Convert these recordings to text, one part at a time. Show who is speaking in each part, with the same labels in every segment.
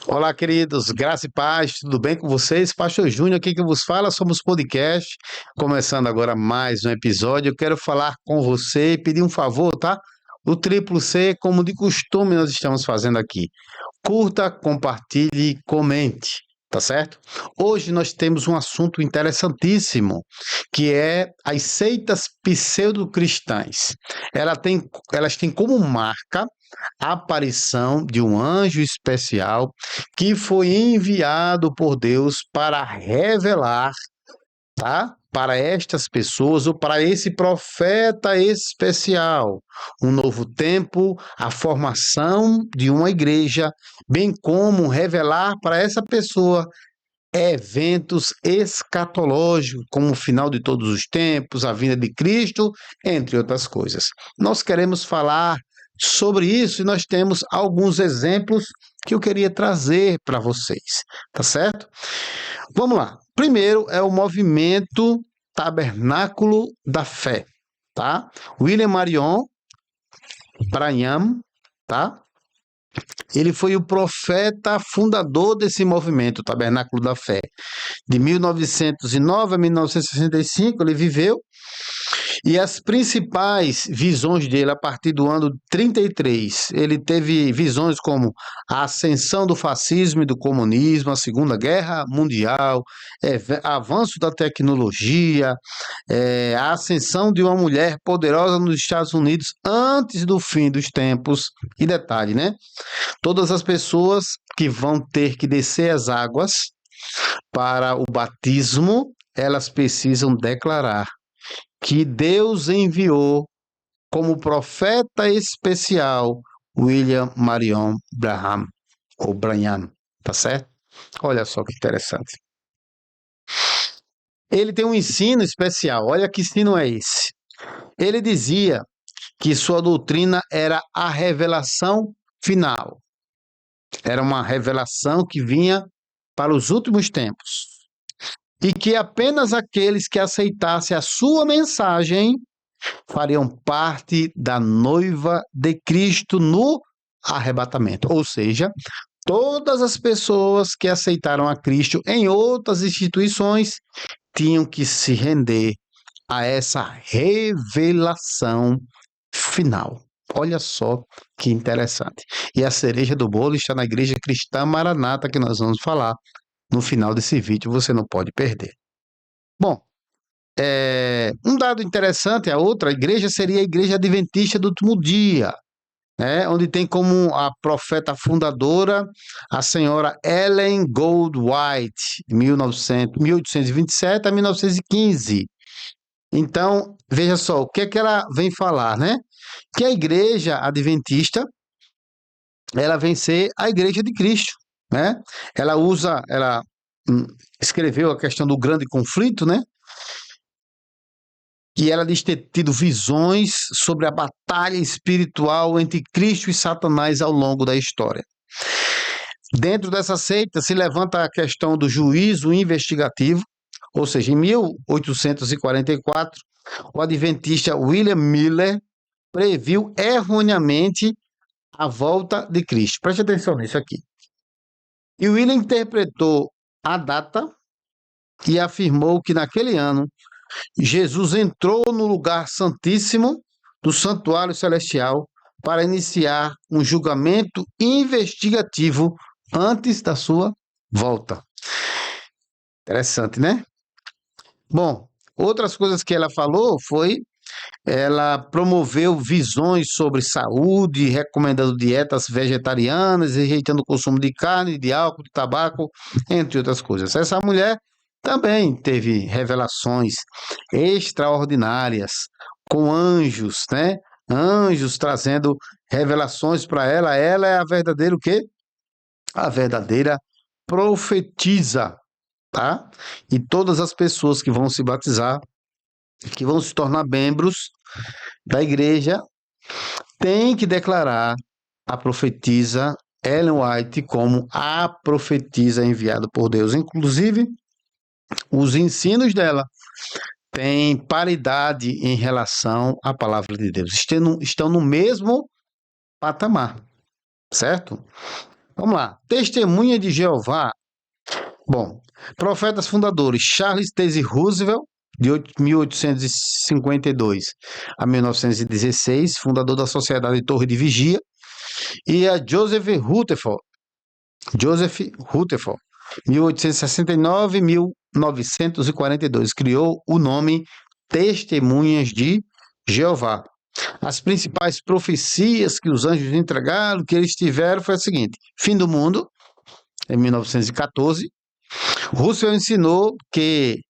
Speaker 1: Olá, queridos, graça e paz, tudo bem com vocês? Pastor Júnior aqui que vos fala, somos podcast, começando agora mais um episódio. Eu quero falar com você e pedir um favor, tá? O triplo C, como de costume, nós estamos fazendo aqui. Curta, compartilhe, comente, tá certo? Hoje nós temos um assunto interessantíssimo, que é as seitas pseudo-cristãs. Elas têm como marca a aparição de um anjo especial que foi enviado por Deus para revelar, tá? Para estas pessoas ou para esse profeta especial, um novo tempo, a formação de uma igreja, bem como revelar para essa pessoa eventos escatológicos, como o final de todos os tempos, a vinda de Cristo, entre outras coisas. Nós queremos falar sobre isso e nós temos alguns exemplos que eu queria trazer para vocês, tá certo? Vamos lá. Primeiro é o movimento Tabernáculo da Fé, tá? William Marion Branham, tá? Ele foi o profeta fundador desse movimento, Tabernáculo da Fé. De 1909 a 1965, ele viveu, e as principais visões dele a partir do ano 33, ele teve visões como a ascensão do fascismo e do comunismo, a Segunda Guerra Mundial, avanço da tecnologia, a ascensão de uma mulher poderosa nos Estados Unidos antes do fim dos tempos. E detalhe, né? Todas as pessoas que vão ter que descer as águas para o batismo, elas precisam declarar que Deus enviou como profeta especial William Marion Branham, ou Branham, tá certo? Olha só que interessante. Ele tem um ensino especial, olha que ensino é esse. Ele dizia que sua doutrina era a revelação final. Era uma revelação que vinha para os últimos tempos. E que apenas aqueles que aceitassem a sua mensagem fariam parte da noiva de Cristo no arrebatamento. Ou seja, todas as pessoas que aceitaram a Cristo em outras instituições tinham que se render a essa revelação final. Olha só que interessante. E a cereja do bolo está na Igreja Cristã Maranata, que nós vamos falar no final desse vídeo, você não pode perder. Bom, um dado interessante, a outra igreja seria a Igreja Adventista do Último Dia, né, onde tem como a profeta fundadora a senhora Ellen Goldwhite, de 1827 a 1915. Então, veja só, o que é que ela vem falar, né? Que a Igreja Adventista, ela vem ser a Igreja de Cristo, né? Ela escreveu a questão do grande conflito, né? Que ela diz ter tido visões sobre a batalha espiritual entre Cristo e Satanás ao longo da história. Dentro dessa seita se levanta a questão do juízo investigativo, ou seja, em 1844, o adventista William Miller previu erroneamente a volta de Cristo. Preste atenção nisso aqui. E William interpretou a data e afirmou que naquele ano Jesus entrou no lugar santíssimo do santuário celestial para iniciar um julgamento investigativo antes da sua volta. Interessante, né? Bom, outras coisas que ela falou foi, ela promoveu visões sobre saúde, recomendando dietas vegetarianas, rejeitando o consumo de carne, de álcool, de tabaco, entre outras coisas. Essa mulher também teve revelações extraordinárias com anjos, né? Anjos trazendo revelações para ela. Ela é a verdadeira o quê? A verdadeira profetisa, tá? E todas as pessoas que vão se batizar, que vão se tornar membros da igreja, têm que declarar a profetisa Ellen White como a profetisa enviada por Deus. Inclusive, os ensinos dela têm paridade em relação à palavra de Deus. Estão no mesmo patamar, certo? Vamos lá. Testemunha de Jeová. Bom, profetas fundadores: Charles Taze Roosevelt, de 1852 a 1916, fundador da Sociedade Torre de Vigia, e a Joseph Rutherford, 1869 1942, criou o nome Testemunhas de Jeová. As principais profecias que os anjos entregaram, que eles tiveram, foi a seguinte: fim do mundo, em 1914. Russell ensinou que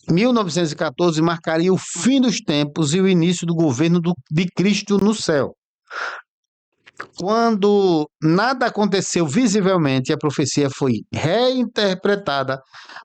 Speaker 1: 1914 marcaria o fim dos tempos e o início do governo de Cristo no céu. Quando nada aconteceu visivelmente, a profecia foi reinterpretada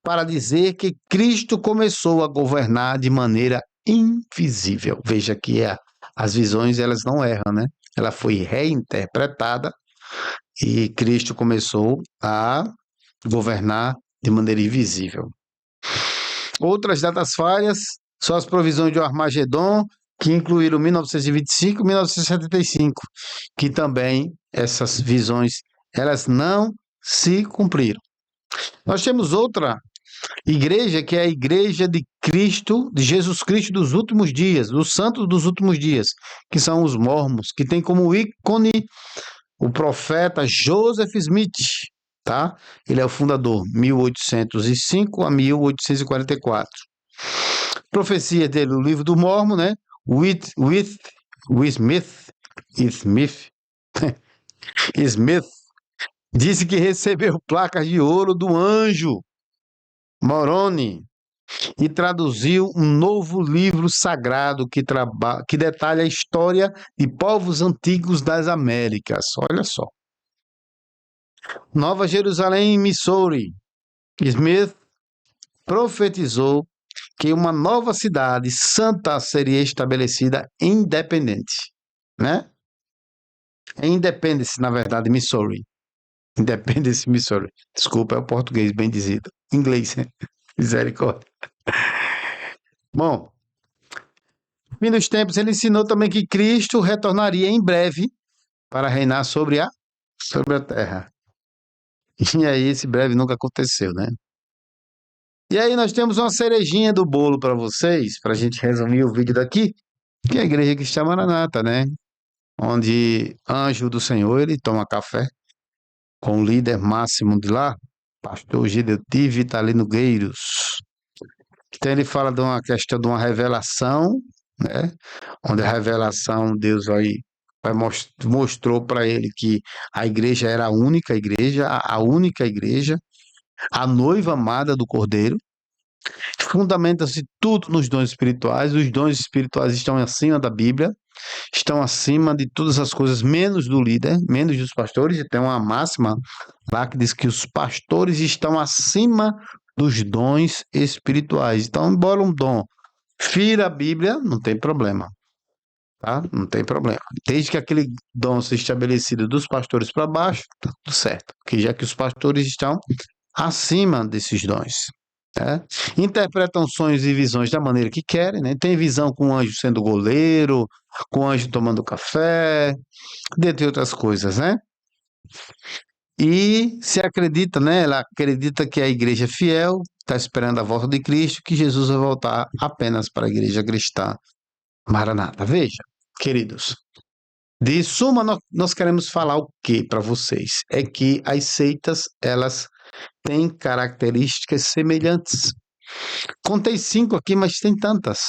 Speaker 1: para dizer que Cristo começou a governar de maneira invisível. Veja que as visões elas não erram, né? Ela foi reinterpretada e Cristo começou a governar de maneira invisível. Outras datas falhas são as provisões de Armagedon, que incluíram 1925 e 1975, que também essas visões elas não se cumpriram. Nós temos outra igreja, que é a Igreja de Cristo, de Jesus Cristo dos últimos dias, dos santos dos últimos dias, que são os mormons, que tem como ícone o profeta Joseph Smith, tá? Ele é o fundador, 1805 a 1844. Profecia dele, o livro do Mormon, né? Smith disse que recebeu placas de ouro do anjo Moroni e traduziu um novo livro sagrado que detalha a história de povos antigos das Américas. Olha só. Nova Jerusalém, Missouri. Smith profetizou que uma nova cidade santa seria estabelecida independente, né? Independence, na verdade, Missouri. Independence, Missouri. Desculpa, é o português bem dizido. Inglês, misericórdia. Bom, no fim dos tempos, ele ensinou também que Cristo retornaria em breve para reinar sobre a terra. E aí, esse breve nunca aconteceu, né? E aí, nós temos uma cerejinha do bolo para vocês, para a gente resumir o vídeo daqui, que é a Igreja Cristã Maranata, né? Onde anjo do Senhor, ele toma café com o líder máximo de lá, pastor Gideuti Vitalino Gueiros. Então ele fala de uma questão de uma revelação, né? Onde a revelação, Deus mostrou para ele que a igreja era a única igreja, a única igreja, a noiva amada do Cordeiro. Fundamenta-se tudo nos dons espirituais. Os dons espirituais estão acima da Bíblia, estão acima de todas as coisas, menos do líder, menos dos pastores. Tem uma máxima lá que diz que os pastores estão acima dos dons espirituais. Então, embora um dom fira a Bíblia, não tem problema, tá? Não tem problema. Desde que aquele dom seja estabelecido dos pastores para baixo, tá tudo certo. Porque já que os pastores estão acima desses dons. Né? Interpretam sonhos e visões da maneira que querem, né? Tem visão com o anjo sendo goleiro, com o anjo tomando café, dentre outras coisas, né? E se acredita, né? Ela acredita que a igreja é fiel, está esperando a volta de Cristo, que Jesus vai voltar apenas para a igreja cristã Maranata. Veja, queridos, de suma nós queremos falar o que para vocês? É que as seitas, elas têm características semelhantes. Contei 5 aqui, mas tem tantas,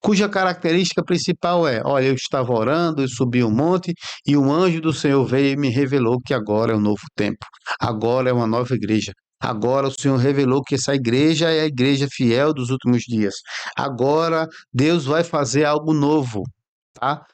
Speaker 1: cuja característica principal é: olha, eu estava orando, eu subi um monte e um anjo do Senhor veio e me revelou que agora é um novo tempo, agora é uma nova igreja. Agora o Senhor revelou que essa igreja é a igreja fiel dos últimos dias. Agora Deus vai fazer algo novo, tá?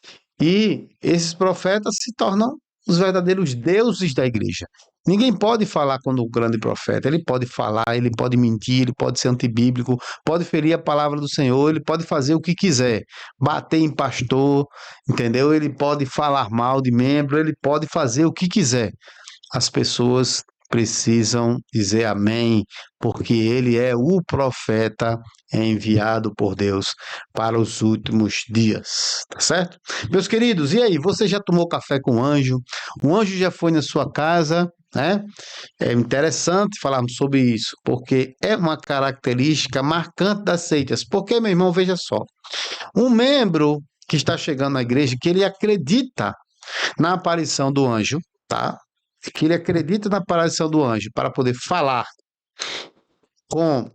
Speaker 1: E esses profetas se tornam os verdadeiros deuses da igreja. Ninguém pode falar quando o grande profeta, ele pode falar, ele pode mentir, ele pode ser antibíblico, pode ferir a palavra do Senhor, ele pode fazer o que quiser, bater em pastor, entendeu? Ele pode falar mal de membro, ele pode fazer o que quiser. As pessoas precisam dizer amém, porque ele é o profeta enviado por Deus para os últimos dias, tá certo? Meus queridos, e aí, você já tomou café com o anjo? O anjo já foi na sua casa, né? É interessante falarmos sobre isso, porque é uma característica marcante das seitas. Porque, meu irmão, veja só, um membro que está chegando na igreja, que ele acredita na aparição do anjo, tá? Que ele acredita na aparição do anjo para poder falar com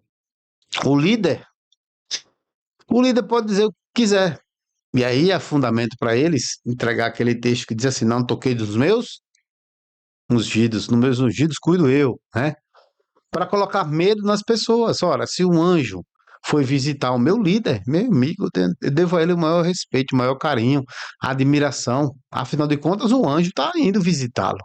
Speaker 1: o líder pode dizer o que quiser. E aí é fundamento para eles entregar aquele texto que diz assim: não toquei dos meus ungidos, nos meus ungidos cuido eu, né? Para colocar medo nas pessoas. Ora, se um anjo foi visitar o meu líder, meu amigo, eu devo a ele o maior respeito, o maior carinho, admiração. Afinal de contas, o anjo está indo visitá-lo.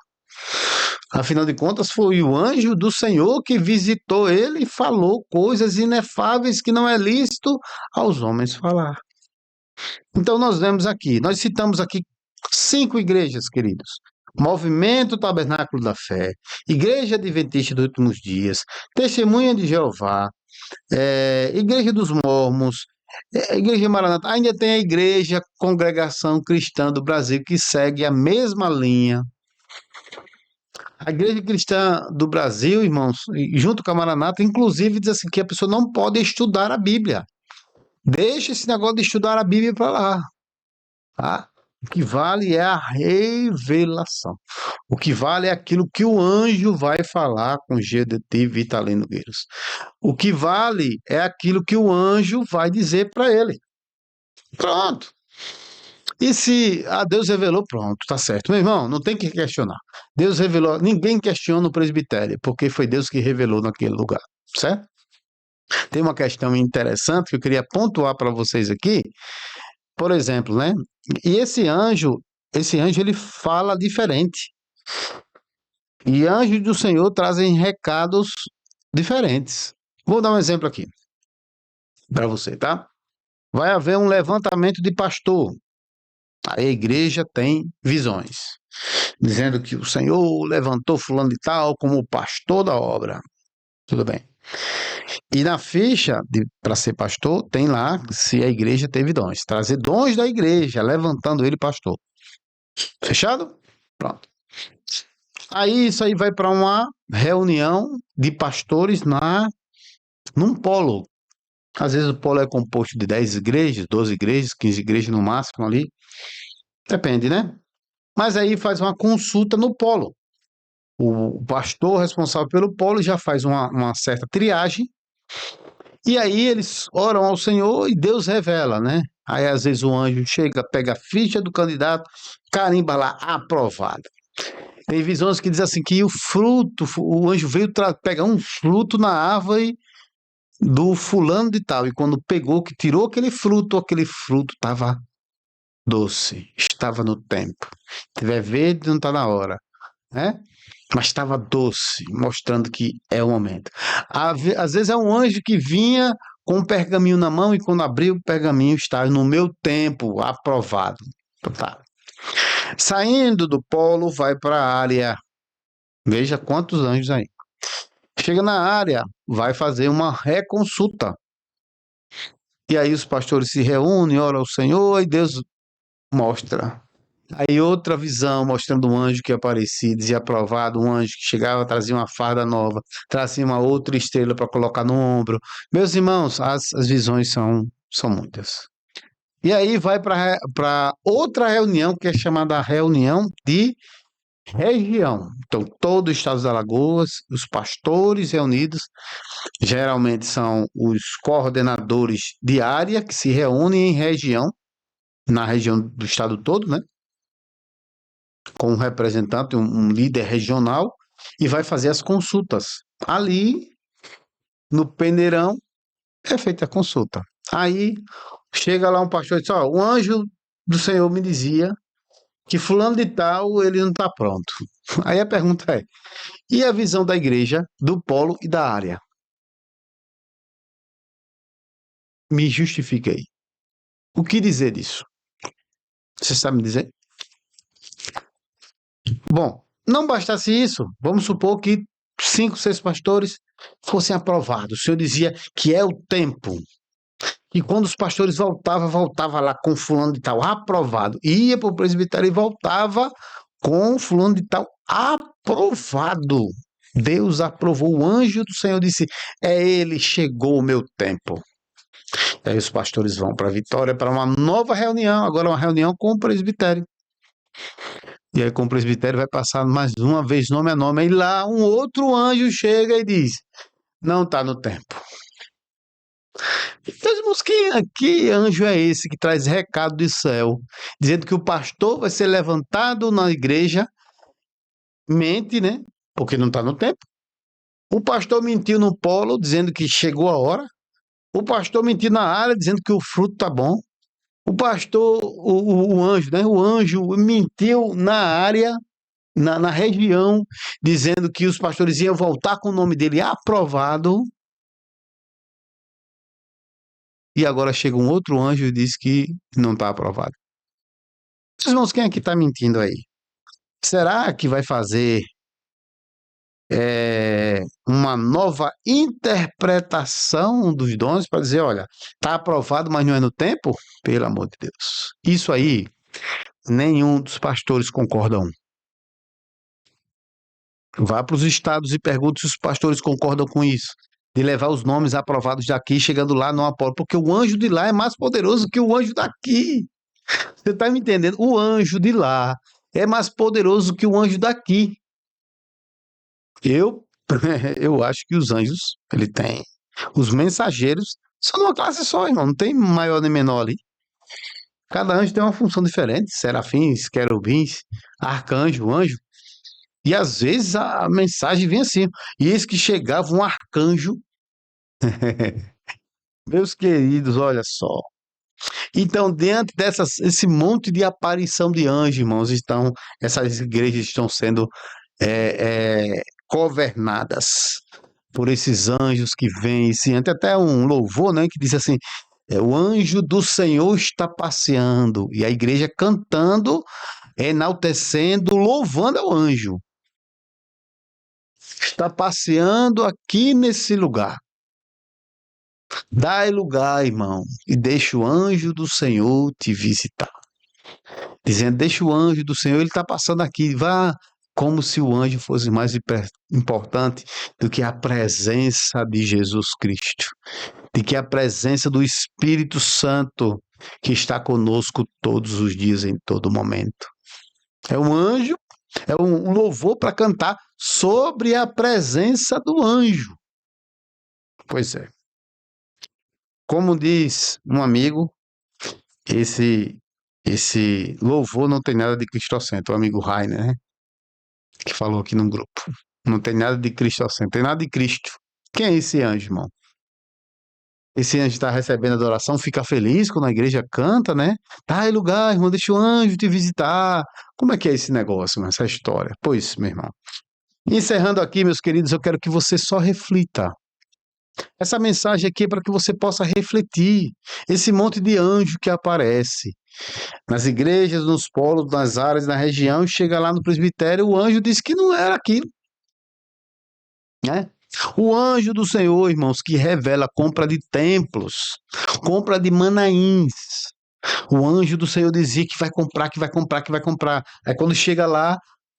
Speaker 1: Afinal de contas, foi o anjo do Senhor que visitou ele e falou coisas inefáveis que não é lícito aos homens falar. Então, nós citamos aqui 5 igrejas, queridos. Movimento Tabernáculo da Fé, Igreja Adventista dos Últimos Dias, Testemunha de Jeová, Igreja dos Mormons, Igreja Maranata. Ainda tem a Igreja Congregação Cristã do Brasil, que segue a mesma linha. A Igreja Cristã do Brasil, irmãos, junto com a Maranata, inclusive diz assim que a pessoa não pode estudar a Bíblia. Deixa esse negócio de estudar a Bíblia para lá, tá? O que vale é a revelação. O que vale é aquilo que o anjo vai falar com GDT Vitalino Gueiros. O que vale é aquilo que o anjo vai dizer para ele. Pronto. E se Deus revelou, pronto, tá certo. Meu irmão, não tem que questionar. Deus revelou, ninguém questiona o presbitério, porque foi Deus que revelou naquele lugar, certo? Tem uma questão interessante que eu queria pontuar para vocês aqui. Por exemplo, né? E esse anjo ele fala diferente. E anjos do Senhor trazem recados diferentes. Vou dar um exemplo aqui para você, tá? Vai haver um levantamento de pastor. A igreja tem visões, dizendo que o Senhor levantou fulano de tal como pastor da obra. Tudo bem. E na ficha para ser pastor, tem lá se a igreja teve dons. Trazer dons da igreja, levantando ele pastor. Fechado? Pronto. Aí isso aí vai para uma reunião de pastores num polo. Às vezes o polo é composto de 10 igrejas, 12 igrejas, 15 igrejas no máximo ali. Depende, né? Mas aí faz uma consulta no polo. O pastor responsável pelo polo já faz uma certa triagem. E aí eles oram ao Senhor e Deus revela, né? Aí às vezes o anjo chega, pega a ficha do candidato, carimba lá, aprovado. Tem visões que diz assim que o anjo veio pegar um fruto na árvore do fulano de tal. E quando pegou, que tirou aquele fruto estava doce, estava no tempo. Se tiver verde, não está na hora, né? Mas estava doce, mostrando que é o momento. Às vezes é um anjo que vinha com um pergaminho na mão e quando abriu o pergaminho estava no meu tempo, aprovado. Tá. Saindo do polo, vai para a área. Veja quantos anjos aí. Chega na área, vai fazer uma reconsulta. E aí os pastores se reúnem, oram ao Senhor e Deus mostra. Aí outra visão mostrando um anjo que aparecia, dizia aprovado, um anjo que chegava, trazia uma farda nova, trazia uma outra estrela para colocar no ombro. Meus irmãos, as visões são muitas. E aí vai para outra reunião, que é chamada reunião de região. Então, todo o estado das Alagoas, os pastores reunidos, geralmente são os coordenadores de área, que se reúnem em região, na região do estado todo, né? Com um representante, um líder regional, e vai fazer as consultas. Ali, no Peneirão, é feita a consulta. Aí, chega lá um pastor e diz, o anjo do Senhor me dizia que fulano de tal, ele não está pronto. Aí a pergunta é, e a visão da igreja, do polo e da área? Me justifiquei. O que dizer disso? Você sabe me dizer? Bom, não bastasse isso, vamos supor que 5, 6 pastores fossem aprovados. O Senhor dizia que é o tempo. E quando os pastores voltava lá com fulano de tal aprovado. Ia para o presbitério e voltava com fulano de tal aprovado. Deus aprovou, o anjo do Senhor disse, é ele, chegou o meu tempo. E aí os pastores vão para Vitória para uma nova reunião, agora uma reunião com o presbitério. E aí com o presbitério vai passar mais uma vez nome a nome. Aí lá um outro anjo chega e diz, não está no tempo. Então, irmãos, que anjo é esse que traz recado do céu, dizendo que o pastor vai ser levantado na igreja, mente, né? Porque não está no tempo. O pastor mentiu no polo, dizendo que chegou a hora. O pastor mentiu na área, dizendo que o fruto está bom. O pastor, o anjo, né? O anjo mentiu na área, na região, dizendo que os pastores iam voltar com o nome dele aprovado. E agora chega um outro anjo e diz que não está aprovado. Irmãos, quem é que está mentindo aí? Será que vai fazer uma nova interpretação dos dons para dizer, olha, está aprovado, mas não é no tempo? Pelo amor de Deus. Isso aí, nenhum dos pastores concordam. Vá para os estados e pergunte se os pastores concordam com isso. De levar os nomes aprovados daqui, chegando lá não aprova, porque o anjo de lá é mais poderoso que o anjo daqui. Você está me entendendo? O anjo de lá é mais poderoso que o anjo daqui. Eu acho que os anjos, ele tem. Os mensageiros são de uma classe só, irmão. Não tem maior nem menor ali. Cada anjo tem uma função diferente. Serafins, querubins, arcanjo, anjo. E às vezes a mensagem vem assim. E eis que chegava um arcanjo. Meus queridos, olha só. Então, diante desse monte de aparição de anjos, irmãos, essas igrejas estão sendo governadas por esses anjos que vêm. Tem até um louvor, né, que diz assim, o anjo do Senhor está passeando. E a igreja cantando, enaltecendo, louvando ao anjo. Está passeando aqui nesse lugar. Dai lugar, irmão, e deixa o anjo do Senhor te visitar. Dizendo, deixa o anjo do Senhor, ele está passando aqui, vá, como se o anjo fosse mais importante do que a presença de Jesus Cristo, de que a presença do Espírito Santo que está conosco todos os dias, em todo momento. É um anjo, é um louvor para cantar sobre a presença do anjo. Pois é. Como diz um amigo, esse louvor não tem nada de cristocêntrico, o amigo Rainer, né? Que falou aqui num grupo. Não tem nada de cristocêntrico, tem nada de Cristo. Quem é esse anjo, irmão? Esse anjo está recebendo adoração, fica feliz quando a igreja canta, né? Tá em lugar, irmão, deixa o anjo te visitar. Como é que é esse negócio, irmão, essa história? Pois, meu irmão. Encerrando aqui, meus queridos, eu quero que você só reflita. Essa mensagem aqui é para que você possa refletir. Esse monte de anjo que aparece nas igrejas, nos polos, nas áreas, na região, chega lá no presbitério, o anjo diz que não era aquilo, né? O anjo do Senhor, irmãos, que revela compra de templos, compra de Manaíns. O anjo do Senhor dizia que vai comprar, que vai comprar, que vai comprar. Aí quando chega lá,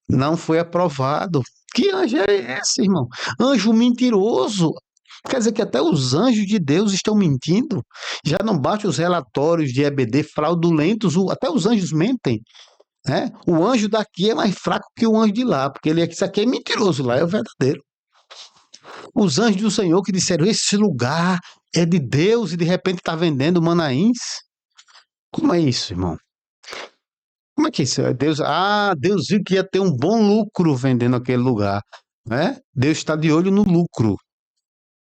Speaker 1: não foi aprovado. Que anjo é esse, irmão? Anjo mentiroso. Quer dizer que até os anjos de Deus estão mentindo. Já não basta os relatórios de EBD fraudulentos, até os anjos mentem. Né? O anjo daqui é mais fraco que o anjo de lá, porque isso aqui é mentiroso, lá é o verdadeiro. Os anjos do Senhor que disseram, esse lugar é de Deus e de repente está vendendo Manaíns. Como é isso, irmão? Como é que é isso? Deus viu que ia ter um bom lucro vendendo aquele lugar. Né? Deus está de olho no lucro.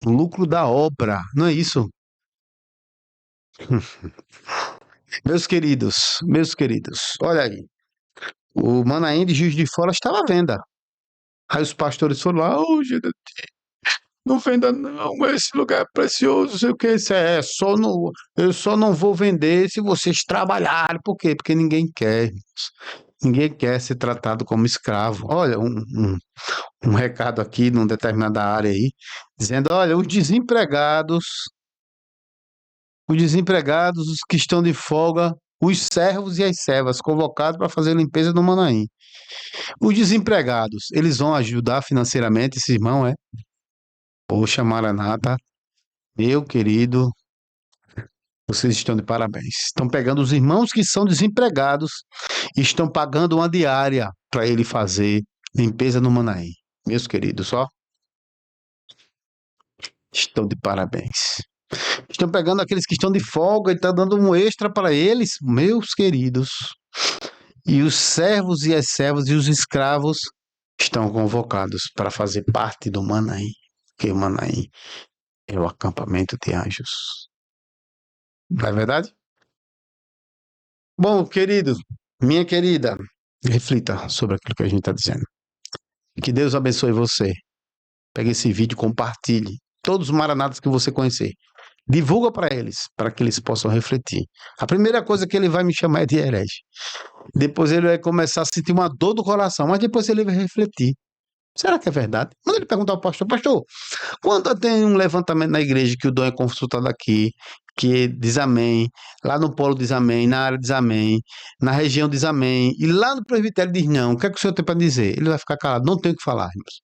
Speaker 1: O lucro da obra, não é isso? Meus queridos, olha aí. O Manaim de Juiz de Fora estava à venda. Aí os pastores foram lá, não venda não, esse lugar é precioso, sei o que, eu só não vou vender se vocês trabalharem. Por quê? Porque ninguém quer. Ninguém quer ser tratado como escravo. Olha, um recado aqui numa determinada área aí, dizendo: olha, os desempregados, os que estão de folga, os servos e as servas convocados para fazer limpeza no Manaim. Os desempregados, eles vão ajudar financeiramente esse irmão, é? Poxa, Maranata, meu querido, vocês estão de parabéns. Estão pegando os irmãos que são desempregados e estão pagando uma diária para ele fazer limpeza no Manaim. Meus queridos, ó, estão de parabéns. Estão pegando aqueles que estão de folga e estão dando um extra para eles, meus queridos. E os servos e as servas e os escravos estão convocados para fazer parte do Manaim, porque o Manaim é o acampamento de anjos. Não é verdade? Bom, querido, minha querida, reflita sobre aquilo que a gente está dizendo. Que Deus abençoe você. Pegue esse vídeo, compartilhe. Todos os maranatas que você conhecer. Divulga para que eles possam refletir. A primeira coisa que ele vai me chamar é de herege. Depois ele vai começar a sentir uma dor do coração, mas depois ele vai refletir. Será que é verdade? Manda ele perguntar ao pastor: pastor, quando tem um levantamento na igreja que o dom é consultado aqui, que diz amém, lá no polo diz amém, na área diz amém, na região diz amém, e lá no presbitério diz não, o que é que o senhor tem para dizer? Ele vai ficar calado, não tem o que falar, irmãos.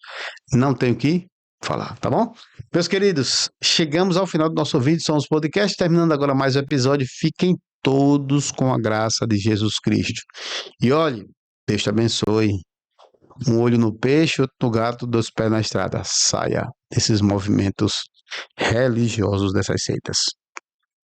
Speaker 1: Não tem o que falar, tá bom? Meus queridos, chegamos ao final do nosso vídeo, somos podcast, terminando agora mais um episódio. Fiquem todos com a graça de Jesus Cristo. E olhe, Deus te abençoe. Um olho no peixe, outro no gato, dois pés na estrada. Saia desses movimentos religiosos dessas seitas.